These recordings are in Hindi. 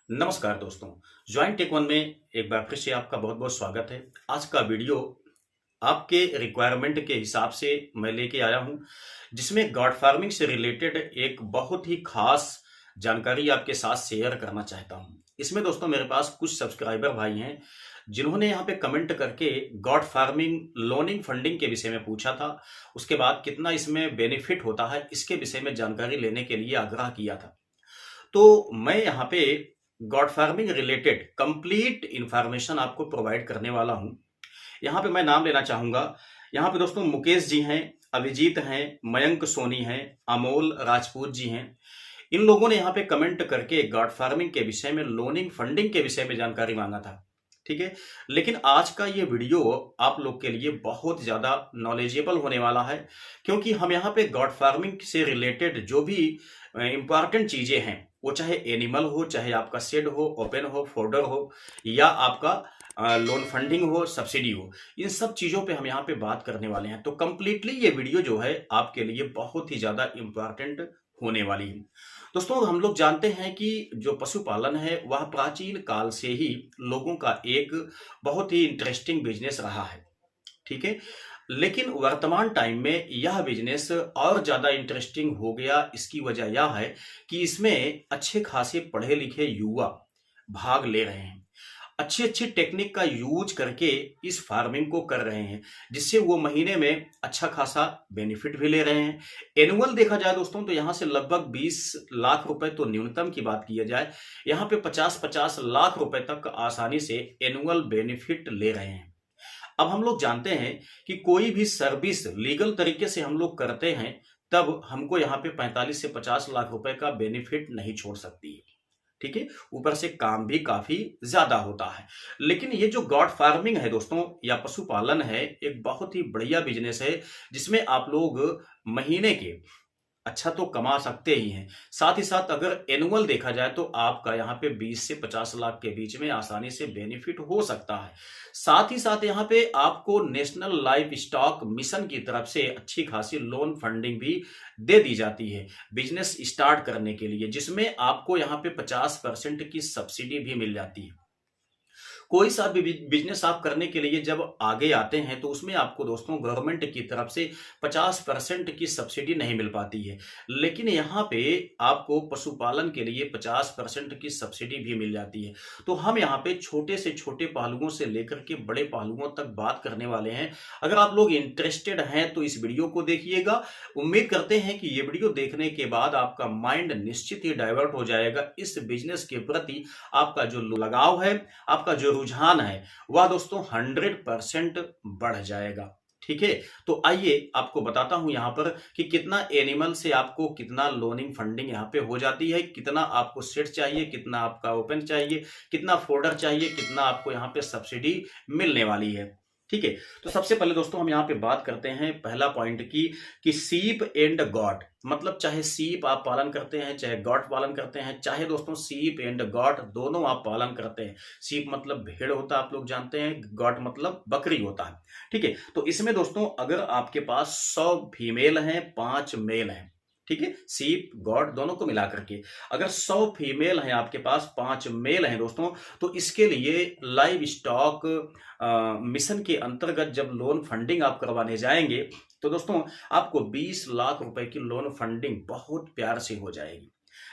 नमस्कार दोस्तों। जॉइंट टेक वन में एक बार फिर से आपका बहुत बहुत स्वागत है। आज का वीडियो आपके रिक्वायरमेंट के हिसाब से मैं लेके आया हूं, जिसमें गॉड फार्मिंग से रिलेटेड एक बहुत ही खास जानकारी आपके साथ शेयर करना चाहता हूं। इसमें दोस्तों मेरे पास कुछ सब्सक्राइबर भाई हैं जिन्होंने यहाँ पे कमेंट करके गॉड फार्मिंग लोनिंग फंडिंग के विषय में पूछा था। उसके बाद कितना इसमें बेनिफिट होता है इसके विषय में जानकारी लेने के लिए आग्रह किया था। तो मैं यहाँ पे God farming related complete information आपको प्रोवाइड करने वाला हूँ। यहाँ पे मैं नाम लेना चाहूंगा। यहाँ पे दोस्तों मुकेश जी हैं, अभिजीत हैं, मयंक सोनी हैं, अमोल राजपूत जी हैं। इन लोगों ने यहाँ पे कमेंट करके गॉड फार्मिंग के विषय में लोनिंग फंडिंग के विषय में जानकारी मांगा था। ठीक है, लेकिन आज का ये वीडियो आप लोग के लिए बहुत ज्यादा नॉलेजेबल होने वाला है, क्योंकि हम यहाँ पे गॉड फार्मिंग से रिलेटेड जो भी इंपॉर्टेंट चीजें हैं, वो चाहे एनिमल हो, चाहे आपका शेड हो, ओपन हो, फोल्डर हो, या आपका लोन फंडिंग हो, सब्सिडी हो, इन सब चीजों पे हम यहाँ पे बात करने वाले हैं। तो कंप्लीटली ये वीडियो जो है आपके लिए बहुत ही ज्यादा इंपॉर्टेंट होने वाली है। दोस्तों हम लोग जानते हैं कि जो पशुपालन है वह प्राचीन काल से ही लोगों का एक बहुत ही इंटरेस्टिंग बिजनेस रहा है। ठीक है, लेकिन वर्तमान टाइम में यह बिजनेस और ज्यादा इंटरेस्टिंग हो गया। इसकी वजह यह है कि इसमें अच्छे खासे पढ़े लिखे युवा भाग ले रहे हैं, अच्छी अच्छी टेक्निक का यूज करके इस फार्मिंग को कर रहे हैं, जिससे वो महीने में अच्छा खासा बेनिफिट भी ले रहे हैं। एनुअल देखा जाए दोस्तों तो यहाँ से लगभग 20 लाख रुपए तो न्यूनतम की बात किया जाए, यहाँ पे 50-50 लाख रुपए तक आसानी से एनुअल बेनिफिट ले रहे हैं। अब हम लोग जानते हैं कि कोई भी सर्विस लीगल तरीके से हम लोग करते हैं, तब हमको यहाँ पे 45 से 50 लाख रुपए का बेनिफिट नहीं छोड़ सकती है। ठीक है, ऊपर से काम भी काफी ज्यादा होता है। लेकिन ये जो गॉड फार्मिंग है दोस्तों, या पशुपालन है, एक बहुत ही बढ़िया बिजनेस है, जिसमें आप लोग महीने के अच्छा तो कमा सकते ही हैं। साथ ही साथ अगर एनुअल देखा जाए तो आपका यहाँ पे 20 से 50 लाख के बीच में आसानी से बेनिफिट हो सकता है। साथ ही साथ यहाँ पे आपको नेशनल लाइफ स्टॉक मिशन की तरफ से अच्छी खासी लोन फंडिंग भी दे दी जाती है बिजनेस स्टार्ट करने के लिए, जिसमें आपको यहाँ पे 50% की सब्सिडी भी मिल जाती है। कोई सा भी बिजनेस आप करने के लिए जब आगे आते हैं तो उसमें आपको दोस्तों गवर्नमेंट की तरफ से 50% की सब्सिडी नहीं मिल पाती है, लेकिन यहाँ पे आपको पशुपालन के लिए 50% की सब्सिडी भी मिल जाती है। तो हम यहाँ पे छोटे से छोटे पहलुओं से लेकर के बड़े पहलुओं तक बात करने वाले हैं। अगर आप लोग इंटरेस्टेड हैं तो इस वीडियो को देखिएगा। उम्मीद करते हैं कि ये वीडियो देखने के बाद आपका माइंड निश्चित ही डाइवर्ट हो जाएगा। इस बिजनेस के प्रति आपका जो लगाव है, आपका जो रुझान है, वह दोस्तों 100% बढ़ जाएगा। ठीक है, तो आइए आपको बताता हूं यहां पर कि कितना एनिमल से आपको कितना लोनिंग फंडिंग यहां पे हो जाती है, कितना आपको सेट चाहिए, कितना आपका ओपन चाहिए, कितना फोल्डर चाहिए, कितना आपको यहां पे सब्सिडी मिलने वाली है। ठीक है, तो सबसे पहले दोस्तों हम यहाँ पे बात करते हैं पहला पॉइंट की कि सीप एंड गॉट, मतलब चाहे सीप आप पालन करते हैं, चाहे गॉट पालन करते हैं, चाहे दोस्तों सीप एंड गॉट दोनों आप पालन करते हैं। सीप मतलब भेड़ होता है, आप लोग जानते हैं, गॉट मतलब बकरी होता है। ठीक है, तो इसमें दोस्तों अगर आपके पास 100 फीमेल हैं, 5 मेल हैं, ठीक है, सीप गॉड दोनों को मिलाकर के अगर 100 फीमेल हैं आपके पास, 5 मेल हैं दोस्तों, तो इसके लिए लाइव स्टॉक मिशन के अंतर्गत जब लोन फंडिंग आप करवाने जाएंगे तो दोस्तों आपको 20 लाख रुपए की लोन फंडिंग बहुत प्यार से हो जाएगी,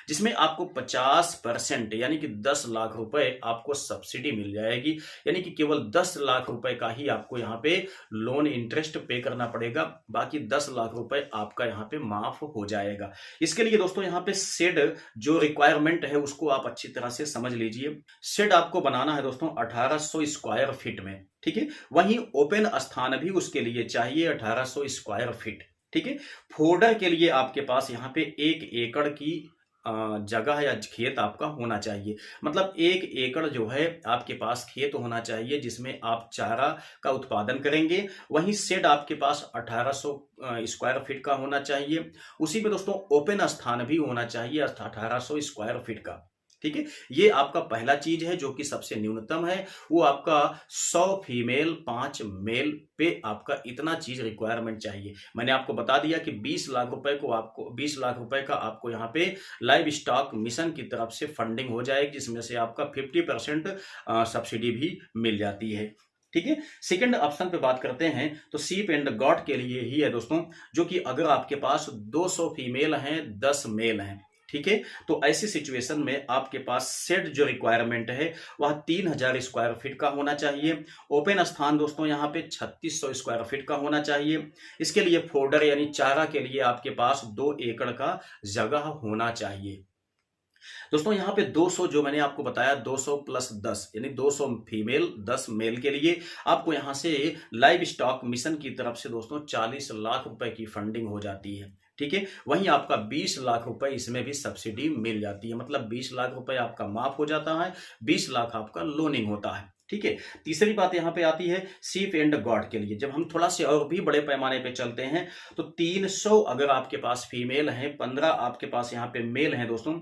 जिसमें आपको 50% यानी कि 10 लाख रुपए आपको सब्सिडी मिल जाएगी। यानी कि केवल 10 लाख रुपए का ही आपको यहाँ पे लोन इंटरेस्ट पे करना पड़ेगा, बाकी 10 लाख रुपए आपका यहाँ पे माफ हो जाएगा। इसके लिए दोस्तों यहाँ पे शेड जो रिक्वायरमेंट है उसको आप अच्छी तरह से समझ लीजिए। शेड आपको बनाना है दोस्तों 1800 स्क्वायर फीट में। ठीक है, वहीं ओपन स्थान भी उसके लिए चाहिए 1800 स्क्वायर फीट। ठीक है, फोल्डर के लिए आपके पास यहाँ पे 1 एकड़ की जगह या खेत आपका होना चाहिए। मतलब 1 एकड़ जो है आपके पास खेत होना चाहिए जिसमें आप चारा का उत्पादन करेंगे। वहीं शेड आपके पास 1800 स्क्वायर फीट का होना चाहिए। उसी में दोस्तों ओपन स्थान भी होना चाहिए 1800 स्क्वायर फीट का। ठीक है, ये आपका पहला चीज है जो कि सबसे न्यूनतम है, वो आपका 100 फीमेल 5 मेल पे आपका इतना चीज रिक्वायरमेंट चाहिए। मैंने आपको बता दिया कि 20 लाख रुपए को आपको 20 लाख रुपए का आपको यहाँ पे लाइव स्टॉक मिशन की तरफ से फंडिंग हो जाएगी, जिसमें से आपका 50% सब्सिडी भी मिल जाती है। ठीक है, सेकंड ऑप्शन पे बात करते हैं तो सीप एंड गॉट के लिए ही है दोस्तों, जो कि अगर आपके पास 200 फीमेल हैं 10 मेल हैं, ठीक है, तो ऐसी सिचुएशन में आपके पास सेट जो रिक्वायरमेंट है वह 3000 स्क्वायर फीट का होना चाहिए। ओपन स्थान दोस्तों यहाँ पे 3600 स्क्वायर फीट का होना चाहिए। इसके लिए फोडर यानी चारा के लिए आपके पास 2 एकड़ का जगह होना चाहिए। दोस्तों यहाँ पे 200 जो मैंने आपको बताया 200 प्लस 10 यानी 200 फीमेल 10 मेल के लिए आपको यहाँ से लाइव स्टॉक मिशन की तरफ से दोस्तों 40 लाख रुपए की फंडिंग हो जाती है। ठीक है, वहीं आपका 20 लाख रुपए इसमें भी सब्सिडी मिल जाती है, मतलब 20 लाख रुपए आपका माफ हो जाता है, 20 लाख आपका लोनिंग होता है। ठीक है, तीसरी बात यहाँ पे आती है सीप एंड गॉड के लिए। जब हम थोड़ा से और भी बड़े पैमाने पे चलते हैं तो 300 अगर आपके पास फीमेल हैं 15 आपके पास यहाँ पे मेल हैं दोस्तों,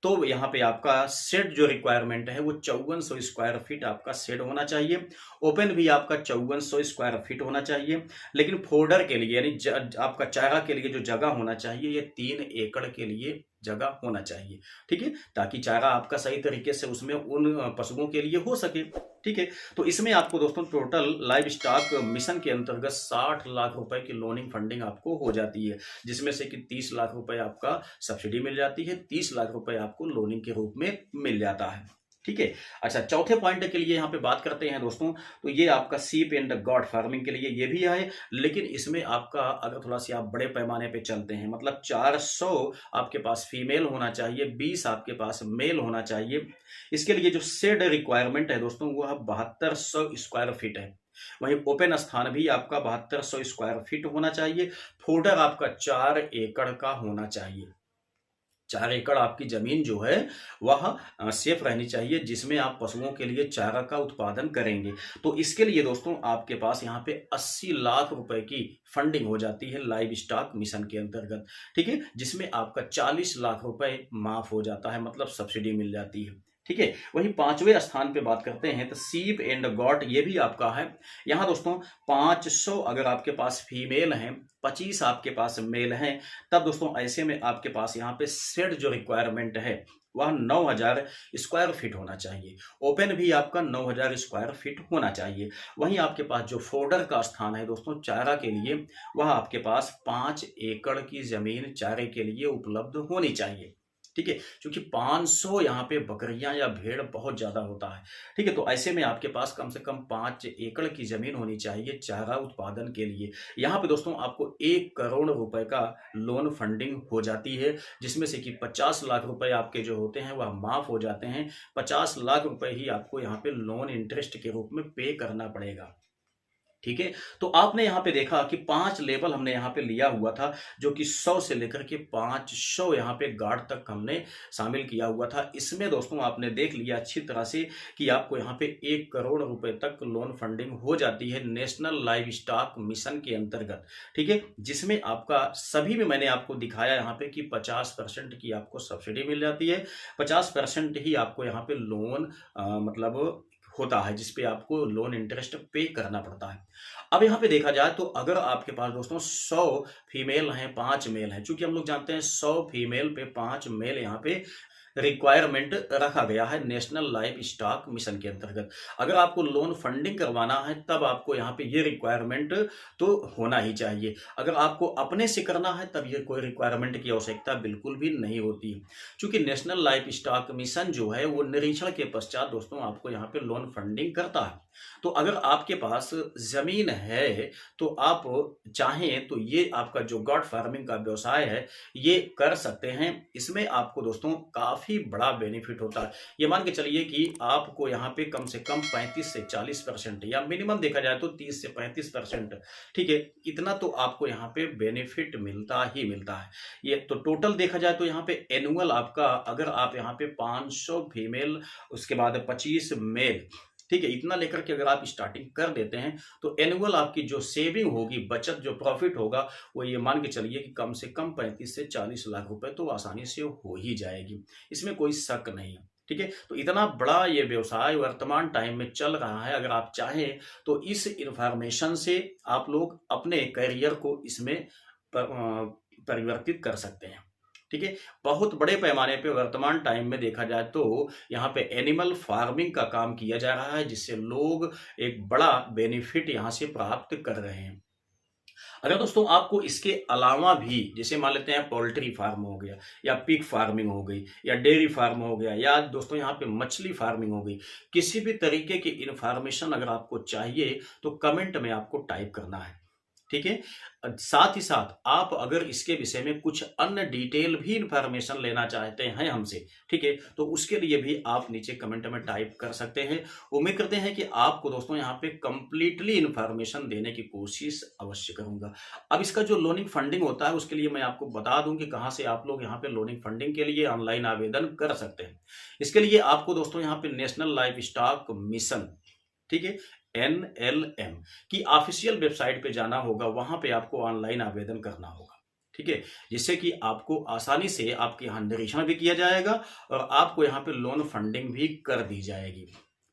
तो यहाँ पे आपका शेड जो रिक्वायरमेंट है वो 5400 स्क्वायर फीट आपका शेड होना चाहिए। ओपन भी आपका 5400 स्क्वायर फीट होना चाहिए। लेकिन फोल्डर के लिए यानी आपका चारा के लिए जो जगह होना चाहिए ये 3 एकड़ के लिए जगह होना चाहिए। ठीक है, ताकि चारा आपका सही तरीके से उसमें उन पशुओं के लिए हो सके। ठीक है, तो इसमें आपको दोस्तों टोटल लाइव स्टॉक मिशन के अंतर्गत 60 लाख रुपए की लोनिंग फंडिंग आपको हो जाती है, जिसमें से कि 30 लाख रुपए आपका सब्सिडी मिल जाती है, 30 लाख रुपए आपको लोनिंग के रूप में मिल जाता है। ठीक है, अच्छा चौथे पॉइंट के लिए यहाँ पे बात करते हैं दोस्तों, तो ये आपका सीप एंड गॉड फार्मिंग के लिए ये भी है, लेकिन इसमें आपका अगर थोड़ा सा आप बड़े पैमाने पे चलते हैं, मतलब 400 आपके पास फीमेल होना चाहिए, 20 आपके पास मेल होना चाहिए। इसके लिए जो शेड रिक्वायरमेंट है दोस्तों वो 7200 स्क्वायर फीट है। वहीं ओपन स्थान भी आपका 7200 स्क्वायर फीट होना चाहिए। फोल्डर आपका 4 एकड़ का होना चाहिए। 4 एकड़ आपकी जमीन जो है वह सेफ रहनी चाहिए, जिसमें आप पशुओं के लिए चारा का उत्पादन करेंगे। तो इसके लिए दोस्तों आपके पास यहाँ पे 80 लाख रुपए की फंडिंग हो जाती है लाइव स्टॉक मिशन के अंतर्गत। ठीक है, जिसमें आपका 40 लाख रुपए माफ हो जाता है, मतलब सब्सिडी मिल जाती है। ठीक है, वहीं 5वें स्थान पे बात करते हैं तो सीप एंड गॉट ये भी आपका है। यहाँ दोस्तों 500 अगर आपके पास फीमेल हैं, 25 आपके पास मेल हैं, तब दोस्तों ऐसे में आपके पास यहाँ पे शेड जो रिक्वायरमेंट है वह 9000 स्क्वायर फीट होना चाहिए। ओपन भी आपका 9000 स्क्वायर फीट होना चाहिए। वहीं आपके पास जो फोल्डर का स्थान है दोस्तों चारा के लिए, वह आपके पास 5 एकड़ की जमीन चारे के लिए उपलब्ध होनी चाहिए। ठीक है, क्योंकि 500 यहाँ पे बकरियां या भेड़ बहुत ज्यादा होता है। ठीक है, तो ऐसे में आपके पास कम से कम 5 एकड़ की जमीन होनी चाहिए चारा उत्पादन के लिए। यहाँ पे दोस्तों आपको 1 करोड़ रुपए का लोन फंडिंग हो जाती है, जिसमें से कि 50 लाख रुपए आपके जो होते हैं वह माफ हो जाते हैं। 50 लाख रुपए ही आपको यहाँ पे लोन इंटरेस्ट के रूप में पे करना पड़ेगा। ठीक है, तो आपने यहाँ पे देखा कि 5 लेवल हमने यहाँ पे लिया हुआ था, जो कि 100 से लेकर के 500 यहाँ पे गार्ड तक हमने शामिल किया हुआ था। इसमें दोस्तों आपने देख लिया अच्छी तरह से कि आपको यहाँ पे 1 करोड़ रुपए तक लोन फंडिंग हो जाती है नेशनल लाइव स्टॉक मिशन के अंतर्गत। ठीक है, जिसमें आपका सभी में मैंने आपको दिखाया यहाँ पे कि 50% की आपको सब्सिडी मिल जाती है, 50% ही आपको यहाँ पे लोन मतलब होता है, जिसपे आपको लोन इंटरेस्ट पे करना पड़ता है। अब यहाँ पे देखा जाए तो अगर आपके पास दोस्तों 100 फीमेल हैं 5 मेल हैं, चूंकि हम लोग जानते हैं 100 फीमेल पे 5 मेल यहाँ पे रिक्वायरमेंट रखा गया है नेशनल लाइव स्टॉक मिशन के अंतर्गत। अगर आपको लोन फंडिंग करवाना है तब आपको यहाँ पे ये रिक्वायरमेंट तो होना ही चाहिए। अगर आपको अपने से करना है तब ये कोई रिक्वायरमेंट की आवश्यकता बिल्कुल भी नहीं होती, क्योंकि नेशनल लाइव स्टॉक मिशन जो है वो निरीक्षण के पश्चात दोस्तों आपको यहाँ पे लोन फंडिंग करता है। तो अगर आपके पास जमीन है तो आप चाहें तो ये आपका जो गॉड फार्मिंग का व्यवसाय है ये कर सकते हैं। इसमें आपको दोस्तों काफी बड़ा बेनिफिट होता है। ये मान के चलिए कि आपको यहाँ पे कम से कम 35 से 40% या मिनिमम देखा जाए तो 30 से 35%, ठीक है, इतना तो आपको यहाँ पे बेनिफिट मिलता ही मिलता है। ये तो टोटल देखा जाए तो यहाँ पे एनुअल आपका अगर आप यहाँ पे 500 फीमेल उसके बाद 25 मेल, ठीक है, इतना लेकर के अगर आप स्टार्टिंग कर देते हैं तो एनुअल आपकी जो सेविंग होगी, बचत जो प्रॉफिट होगा वो ये मान के चलिए कि कम से कम 35 से 40 लाख रुपए तो आसानी से हो ही जाएगी। इसमें कोई शक नहीं है। ठीक है। तो इतना बड़ा ये व्यवसाय वर्तमान टाइम में चल रहा है, अगर आप चाहें तो इस इंफॉर्मेशन से आप लोग अपने करियर को इसमें परिवर्तित कर सकते हैं। ठीक है। बहुत बड़े पैमाने पे वर्तमान टाइम में देखा जाए तो यहाँ पे एनिमल फार्मिंग का काम किया जा रहा है, जिससे लोग एक बड़ा बेनिफिट यहाँ से प्राप्त कर रहे हैं। अगर दोस्तों आपको इसके अलावा भी, जैसे मान लेते हैं पोल्ट्री फार्म हो गया, या पिग फार्मिंग हो गई, या डेयरी फार्म हो गया, या दोस्तों यहाँ पे मछली फार्मिंग हो गई, किसी भी तरीके की इंफॉर्मेशन अगर आपको चाहिए तो कमेंट में आपको टाइप करना है। ठीक है। साथ ही साथ आप अगर इसके विषय में कुछ अन्य डिटेल भी इंफॉर्मेशन लेना चाहते हैं हमसे, ठीक है, तो उसके लिए भी आप नीचे कमेंट में टाइप कर सकते हैं। उम्मीद करते हैं कि आपको दोस्तों यहाँ पे कंप्लीटली इंफॉर्मेशन देने की कोशिश अवश्य करूंगा। अब इसका जो लोनिंग फंडिंग होता है उसके लिए मैं आपको बता दूं कि कहां से आप लोग यहाँ पे लोनिंग फंडिंग के लिए ऑनलाइन आवेदन कर सकते हैं। इसके लिए आपको दोस्तों यहाँ पे नेशनल लाइफ स्टॉक मिशन, ठीक है, NLM की ऑफिशियल वेबसाइट पे जाना होगा, वहां पे आपको ऑनलाइन आवेदन करना होगा। ठीक है। जिससे कि आपको आसानी से आपके यहाँ निरीक्षण भी किया जाएगा और आपको यहाँ पे लोन फंडिंग भी कर दी जाएगी।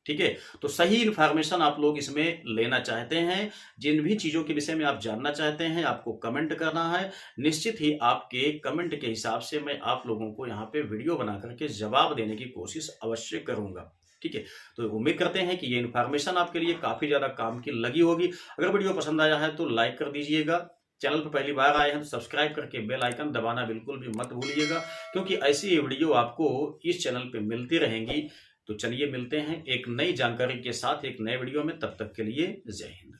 ठीक है। तो सही इंफॉर्मेशन आप लोग इसमें लेना चाहते हैं, जिन भी चीजों के विषय में आप जानना चाहते हैं, आपको कमेंट करना है। निश्चित ही आपके कमेंट के हिसाब से मैं आप लोगों को यहाँ पे वीडियो बना करके जवाब देने की कोशिश अवश्य करूंगा। ठीक है। तो उम्मीद करते हैं कि ये इन्फॉर्मेशन आपके लिए काफी ज्यादा काम की लगी होगी। अगर वीडियो पसंद आया है तो लाइक कर दीजिएगा। चैनल पर पहली बार आए हैं तो सब्सक्राइब करके बेल आइकन दबाना बिल्कुल भी मत भूलिएगा, क्योंकि ऐसी वीडियो आपको इस चैनल पे मिलती रहेंगी। तो चलिए मिलते हैं एक नई जानकारी के साथ एक नए वीडियो में, तब तक के लिए जय हिंद।